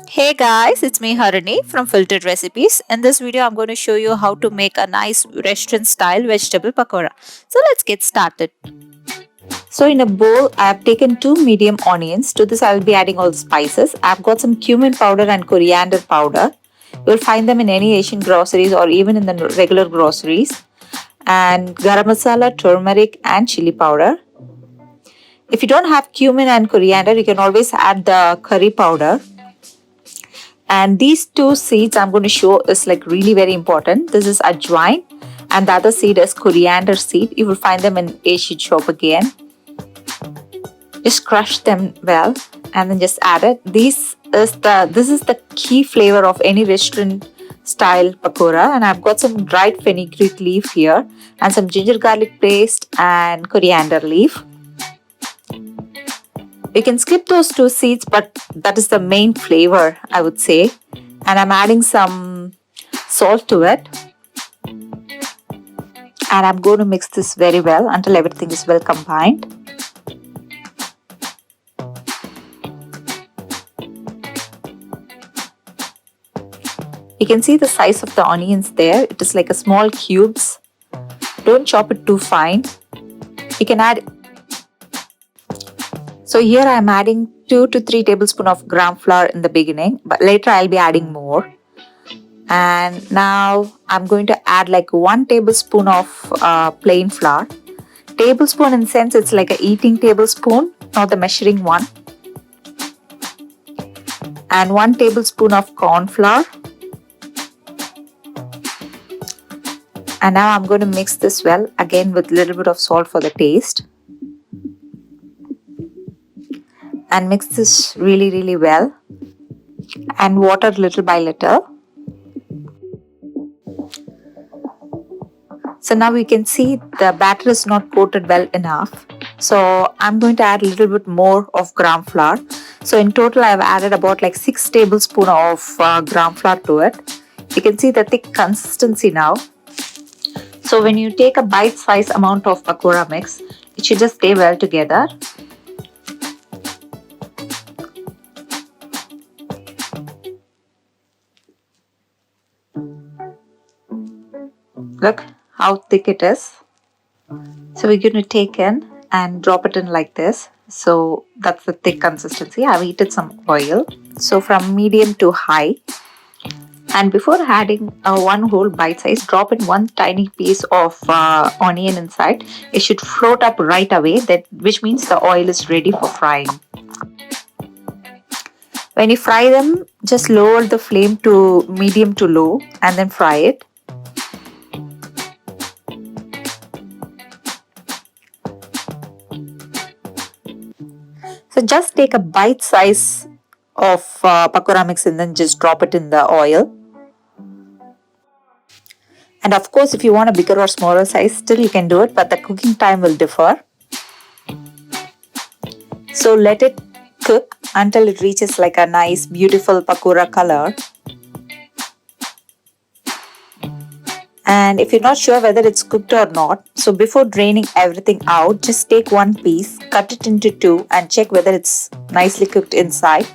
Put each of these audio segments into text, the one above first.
Hey guys, it's me Harini from Filtered Recipes. In this video, I'm going to show you how to make a nice restaurant style vegetable pakora. So let's get started. So in a bowl, I have taken 2 medium onions. To this, I will be adding all the spices. I've got some cumin powder and coriander powder. You'll find them in any Asian groceries or even in the regular groceries. And garam masala, turmeric, and chili powder. If you don't have cumin and coriander, you can always add the curry powder. And these two seeds I'm going to show is like really very important. This is Ajwain and the other seed is coriander seed. You will find them in Asian shop again. Just crush them well and then just add it. This is the key flavor of any restaurant style pakora, and I've got some dried fenugreek leaf here and some ginger garlic paste and coriander leaf. You can skip those two seeds, but that is the main flavor, I would say. And I'm adding some salt to it. And I'm going to mix this very well until everything is well combined. You can see the size of the onions there. It is like a small cubes. Don't chop it too fine. You can add. So here I am adding 2 to 3 tablespoons of Gramflour in the beginning, but later I'll be adding more. And now I'm going to add like 1 tablespoon of plain flour. Tablespoon in the sense it's like a eating tablespoon, not the measuring one. And 1 tablespoon of corn flour. And now I'm going to mix this well again with a little bit of salt for the taste. And mix this really well and water little by little. So now we can see the batter is not coated well enough. So I'm going to add a little bit more of gram flour. So in total I've added about like 6 tablespoons of gram flour to it. You can see the thick consistency now. So when you take a bite-sized amount of pakora mix, it should just stay well together. Look how thick it is. So we're going to take in and drop it in like this. So that's the thick consistency. I've heated some oil. So from medium to high. And before adding one whole bite size, drop in 1 tiny piece of onion inside. It should float up right away, which means the oil is ready for frying. When you fry them, just lower the flame to medium to low and then fry it. So just take a bite size of pakora mix and then just drop it in the oil. And of course, if you want a bigger or smaller size, still you can do it, but the cooking time will differ. So let it cook until it reaches like a nice, beautiful pakora color. And if you're not sure whether it's cooked or not, so before draining everything out, just take one piece, cut it into 2 and check whether it's nicely cooked inside.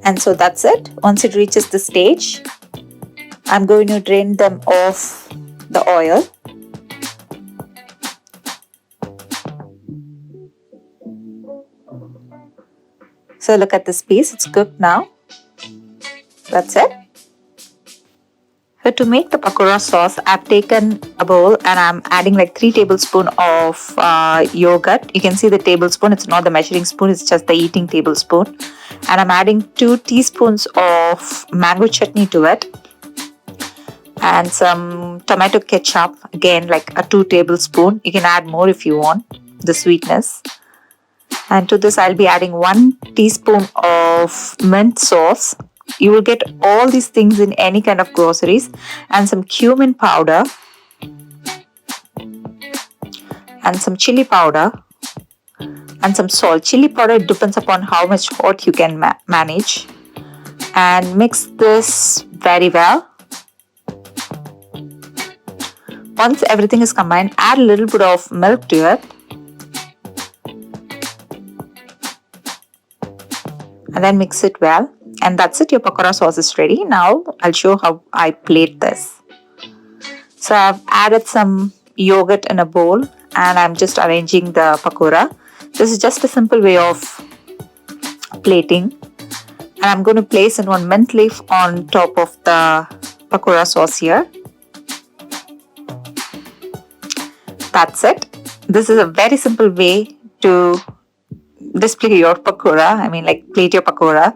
And so that's it. Once it reaches the stage, I'm going to drain them off the oil. So look at this piece, it's cooked now. That's it. So to make the pakora sauce, I've taken a bowl and I'm adding like 3 tablespoons of yogurt. You can see the tablespoon, it's not the measuring spoon, it's just the eating tablespoon. And I'm adding 2 teaspoons of mango chutney to it. And some tomato ketchup, again like a 2 tablespoons. You can add more if you want the sweetness. And to this I'll be adding 1 teaspoon of mint sauce. You will get all these things in any kind of groceries, and some cumin powder and some chili powder and some salt. Chili powder depends upon how much hot you can manage, and mix this very well. Once everything is combined, add a little bit of milk to it. and then mix it well. And that's it, your pakora sauce is ready. Now I'll show how I plate this. So I've added some yogurt in a bowl and I'm just arranging the pakora. This is just a simple way of plating. And I'm going to place in one mint leaf on top of the pakora sauce here. That's it. This is a very simple way to display your pakora. I mean, like, plate your pakora.